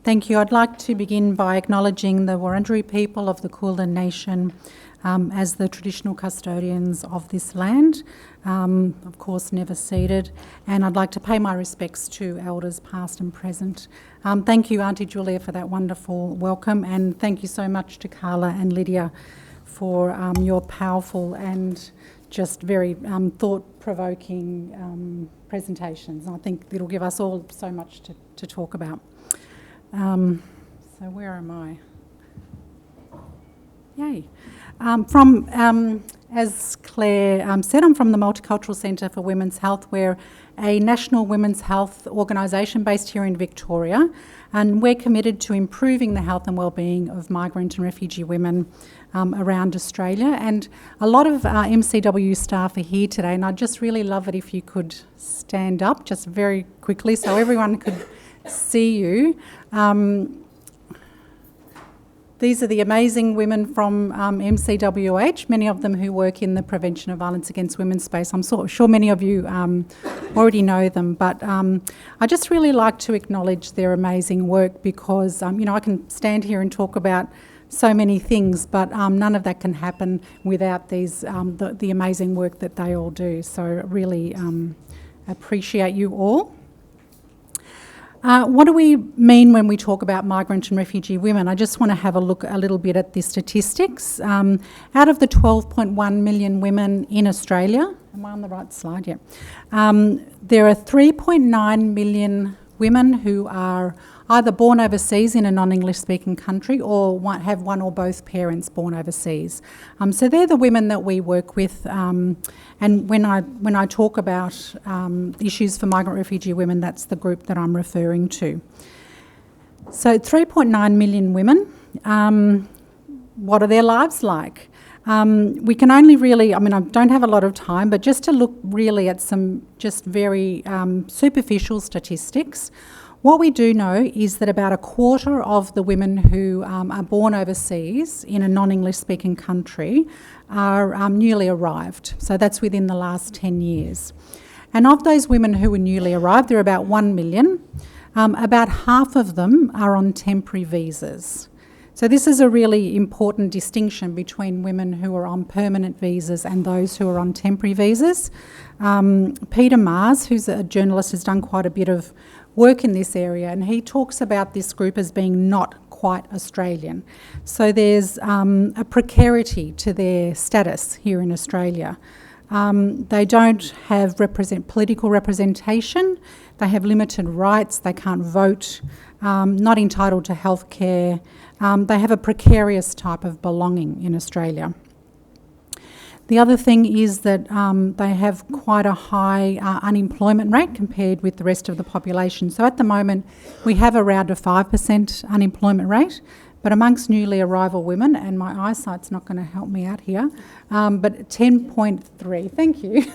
Thank you. I'd like to begin by acknowledging the Wurundjeri people of the Kulin Nation as the traditional custodians of this land, of course never ceded, and I'd like to pay my respects to elders past and present. Thank you, Auntie Julia, for that wonderful welcome, and thank you so much to Carla and Lydia for your powerful and just very thought-provoking presentations. I think it'll give us all so much to talk about. So where am I? Yay. As Claire said, I'm from the Multicultural Centre for Women's Health. We're a national women's health organisation based here in Victoria, and we're committed to improving the health and wellbeing of migrant and refugee women around Australia. And a lot of MCW staff are here today, and I'd just really love it if you could stand up just very quickly so everyone could see you. These are the amazing women from MCWH, many of them who work in the prevention of violence against women space. I'm sure many of you already know them, but I just really like to acknowledge their amazing work because, I can stand here and talk about so many things, but none of that can happen without these the amazing work that they all do. So really appreciate you all. What do we mean when we talk about migrant and refugee women? I just want to have a look a little bit at the statistics. Out of the 12.1 million women in Australia, am I on the right slide? Yeah. There are 3.9 million women who are either born overseas in a non-English speaking country or have one or both parents born overseas. So they're the women that we work with, and when I talk about issues for migrant refugee women, that's the group that I'm referring to. So 3.9 million women, what are their lives like? We can only really, I don't have a lot of time, but just to look really at some just very superficial statistics. What we do know is that about a quarter of the women who are born overseas in a non-English speaking country are newly arrived. So that's within the last 10 years. And of those women who are newly arrived, there are about 1 million. About half of them are on temporary visas. So this is a really important distinction between women who are on permanent visas and those who are on temporary visas. Peter Mars, who's a journalist, has done quite a bit of work in this area, and he talks about this group as being not quite Australian. So there's a precarity to their status here in Australia. They don't have political representation, they have limited rights, they can't vote, not entitled to health care. They have a precarious type of belonging in Australia. The other thing is that they have quite a high unemployment rate compared with the rest of the population. So at the moment, we have around a 5% unemployment rate, but amongst newly arrival women, and my eyesight's not going to help me out here, but 10.3, thank you.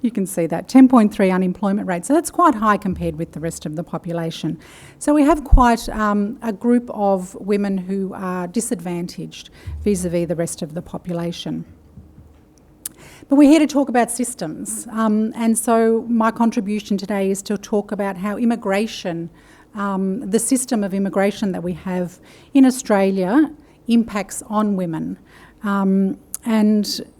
You can see that, 10.3 unemployment rate. So that's quite high compared with the rest of the population. So we have quite a group of women who are disadvantaged vis-a-vis the rest of the population. But we're here to talk about systems, and so my contribution today is to talk about how immigration, the system of immigration that we have in Australia, impacts on women. And,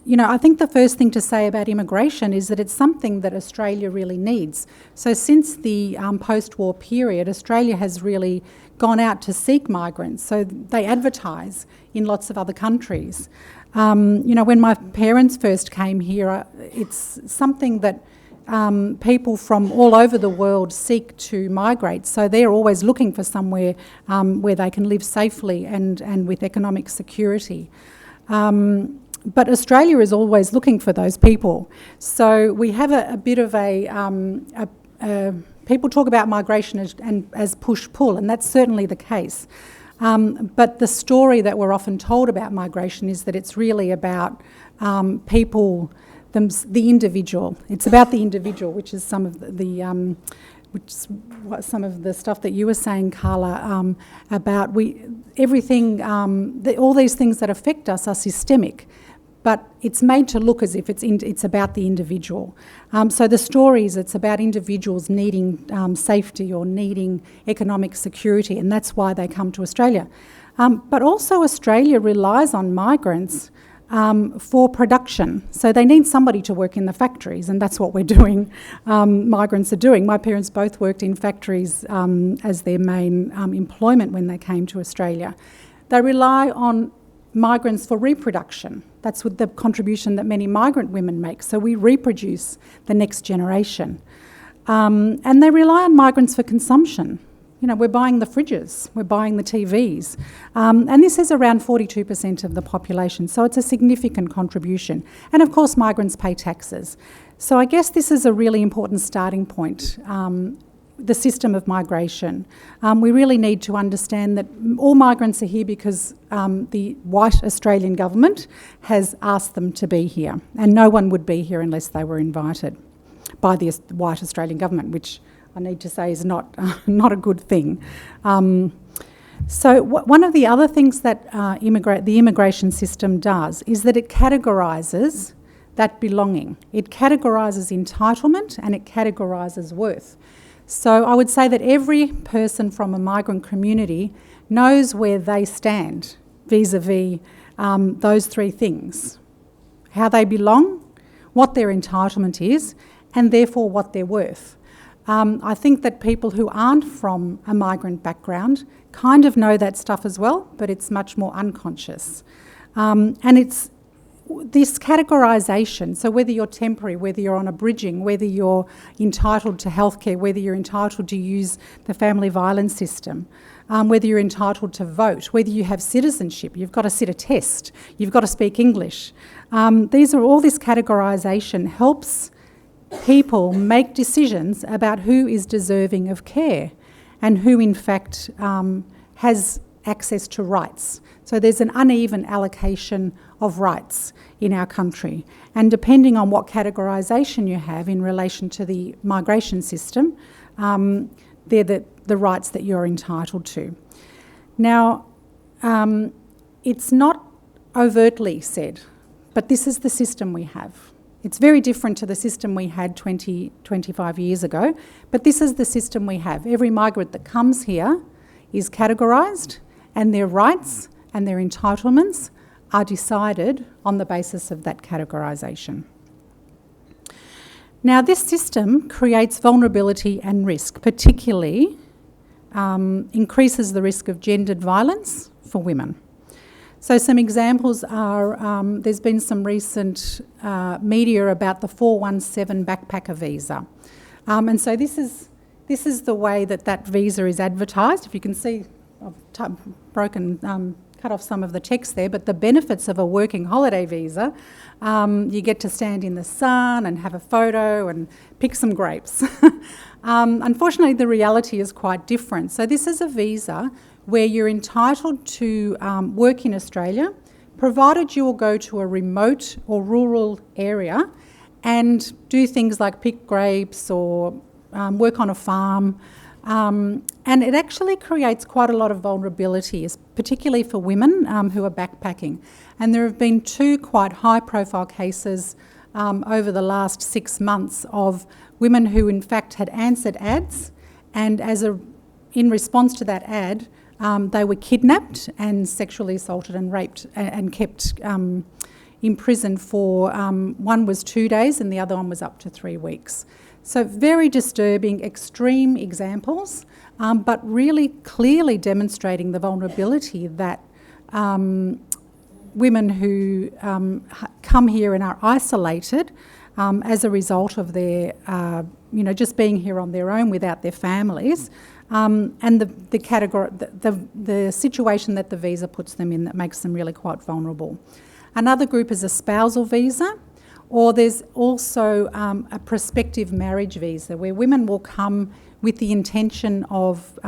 I think the first thing to say about immigration is that it's something that Australia really needs. So since the post-war period, Australia has really gone out to seek migrants. So they advertise in lots of other countries. When my parents first came here, it's something that people from all over the world seek to migrate. So they're always looking for somewhere where they can live safely and with economic security. But Australia is always looking for those people. So we have a bit of people talk about migration as push-pull, and that's certainly the case. But the story that we're often told about migration is that it's really about people, the individual. It's about the individual, which is some of some of the stuff that you were saying, Carla, about all these things that affect us are systemic. but it's made to look as if it's about the individual. So the stories, it's about individuals needing safety or needing economic security, and that's why they come to Australia. But also Australia relies on migrants for production. So they need somebody to work in the factories, and that's what we're doing, migrants are doing. My parents both worked in factories as their main employment when they came to Australia. They rely on migrants for reproduction. That's with the contribution that many migrant women make. So we reproduce the next generation. And they rely on migrants for consumption. You know, we're buying the fridges, we're buying the TVs. And this is around 42% of the population, so it's a significant contribution. And of course, migrants pay taxes. So I guess this is a really important starting point, the system of migration. We really need to understand that all migrants are here because the white Australian government has asked them to be here, and no one would be here unless they were invited by the white Australian government, which I need to say is not a good thing. So one of the other things that the immigration system does is that it categorises that belonging. It categorises entitlement and it categorises worth. So I would say that every person from a migrant community knows where they stand vis-a-vis those three things: how they belong, what their entitlement is, and therefore what they're worth. I think that people who aren't from a migrant background kind of know that stuff as well, but it's much more unconscious. And it's this categorisation, so whether you're temporary, whether you're on a bridging, whether you're entitled to healthcare, whether you're entitled to use the family violence system, whether you're entitled to vote, whether you have citizenship, you've got to sit a test, you've got to speak English. All this categorisation helps people make decisions about who is deserving of care and who in fact has access to rights. So there's an uneven allocation of rights in our country, and depending on what categorisation you have in relation to the migration system, they're the rights that you're entitled to. Now, it's not overtly said, but this is the system we have. It's very different to the system we had 20, 25 years ago, but this is the system we have. Every migrant that comes here is categorised, and their rights and their entitlements are decided on the basis of that categorisation. Now, this system creates vulnerability and risk, particularly increases the risk of gendered violence for women. So some examples are, there's been some recent media about the 417 backpacker visa. And so this is the way that visa is advertised. If you can see, I've cut off some of the text there, but the benefits of a working holiday visa, you get to stand in the sun and have a photo and pick some grapes. Unfortunately, the reality is quite different. So this is a visa where you're entitled to work in Australia, provided you will go to a remote or rural area and do things like pick grapes or work on a farm. And it actually creates quite a lot of vulnerability, particularly for women who are backpacking. And there have been 2 quite high-profile cases over the last 6 months of women who in fact had answered ads, and in response to that ad, they were kidnapped and sexually assaulted and raped and kept in prison for, one was 2 days and the other one was up to 3 weeks. So very disturbing, extreme examples, but really clearly demonstrating the vulnerability that women who come here and are isolated as a result of their, just being here on their own without their families, and the situation that the visa puts them in that makes them really quite vulnerable. Another group is a spousal visa, or there's also a prospective marriage visa where women will come with the intention of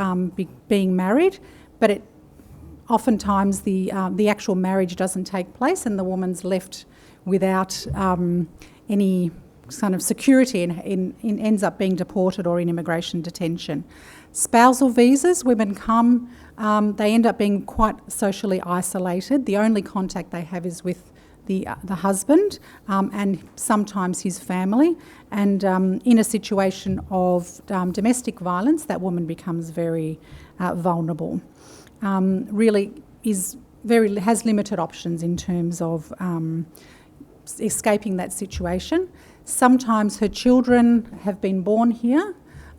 being married, but oftentimes the actual marriage doesn't take place and the woman's left without any kind of security and ends up being deported or in immigration detention. Spousal visas, women come, they end up being quite socially isolated. The only contact they have is with the husband and sometimes his family. And in a situation of domestic violence, that woman becomes very vulnerable. Really has limited options in terms of escaping that situation. Sometimes her children have been born here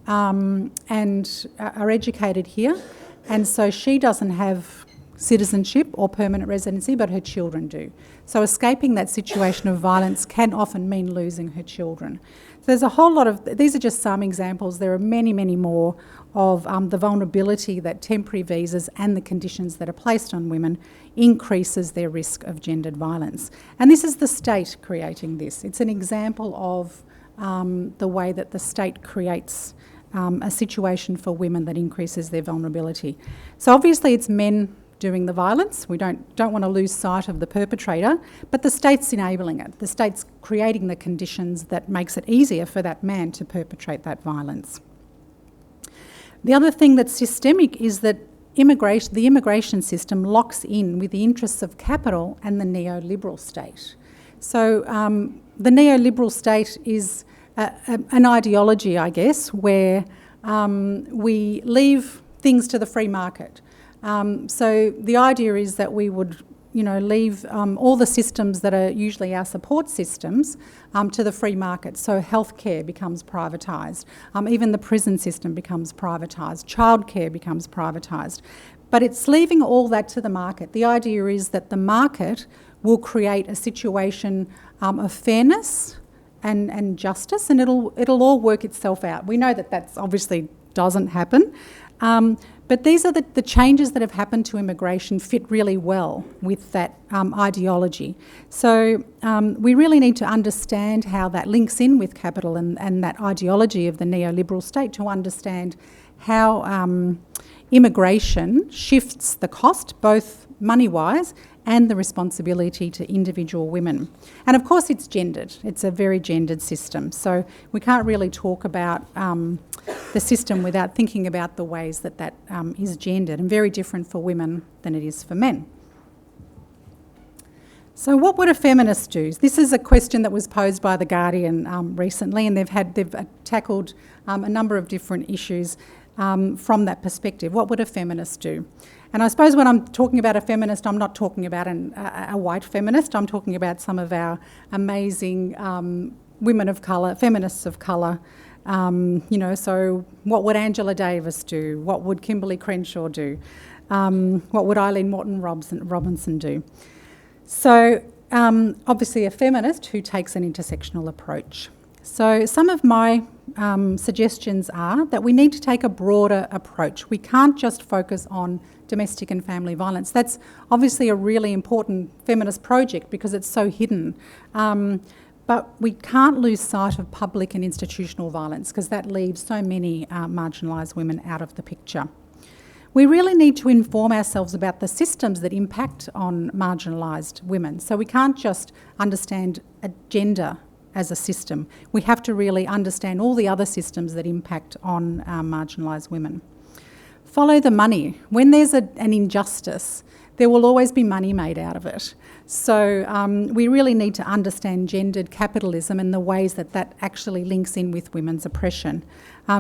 and are educated here, and so she doesn't have citizenship or permanent residency, but her children do. So escaping that situation of violence can often mean losing her children. So there's a whole lot of, these are just some examples, there are many, many more of the vulnerability that temporary visas and the conditions that are placed on women increases their risk of gendered violence. And this is the state creating this. It's an example of the way that the state creates a situation for women that increases their vulnerability. So obviously it's men doing the violence. We don't want to lose sight of the perpetrator, but the state's enabling it. The state's creating the conditions that makes it easier for that man to perpetrate that violence. The other thing that's systemic is that the immigration system locks in with the interests of capital and the neoliberal state. So the neoliberal state is an ideology, I guess, where we leave things to the free market. So the idea is that we would, leave all the systems that are usually our support systems to the free market. So healthcare becomes privatised, even the prison system becomes privatised, childcare becomes privatised. But it's leaving all that to the market. The idea is that the market will create a situation of fairness and justice, and it'll all work itself out. We know that that's obviously doesn't happen. But these are the changes that have happened to immigration fit really well with that ideology. So we really need to understand how that links in with capital and that ideology of the neoliberal state to understand how immigration shifts the cost, both money-wise and the responsibility to individual women. And of course it's gendered. It's a very gendered system. So we can't really talk about the system without thinking about the ways that is gendered and very different for women than it is for men. So what would a feminist do? This is a question that was posed by The Guardian recently, and they've tackled a number of different issues from that perspective. What would a feminist do? And I suppose when I'm talking about a feminist, I'm not talking about a white feminist. I'm talking about some of our amazing women of colour, feminists of colour. So what would Angela Davis do? What would Kimberly Crenshaw do? What would Eileen Morton Robinson do? So obviously a feminist who takes an intersectional approach. So some of my suggestions are that we need to take a broader approach. We can't just focus on domestic and family violence. That's obviously a really important feminist project because it's so hidden. But we can't lose sight of public and institutional violence because that leaves so many marginalised women out of the picture. We really need to inform ourselves about the systems that impact on marginalised women. So we can't just understand gender as a system. We have to really understand all the other systems that impact on marginalised women. Follow the money. When there's an injustice, there will always be money made out of it. So we really need to understand gendered capitalism and the ways that actually links in with women's oppression.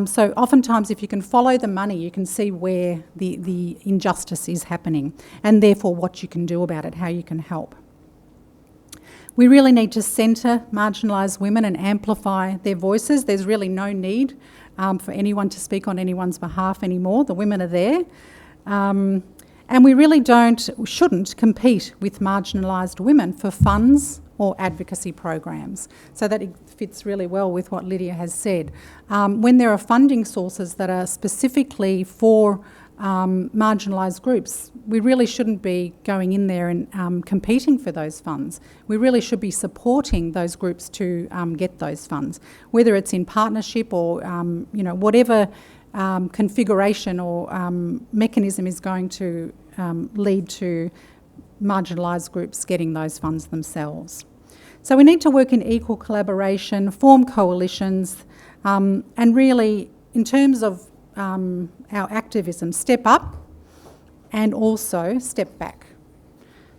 So oftentimes if you can follow the money, you can see where the injustice is happening and therefore what you can do about it, how you can help. We really need to centre marginalised women and amplify their voices. There's really no need for anyone to speak on anyone's behalf anymore. The women are there. And we really shouldn't compete with marginalised women for funds or advocacy programs. So that it fits really well with what Lydia has said. When there are funding sources that are specifically for marginalised groups, we really shouldn't be going in there and competing for those funds. We really should be supporting those groups to get those funds, whether it's in partnership or whatever configuration or mechanism is going to lead to marginalised groups getting those funds themselves. So we need to work in equal collaboration, form coalitions, and really, in terms of our activism, step up and also step back.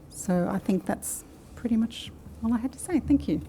So I think that's pretty much all I had to say. Thank you.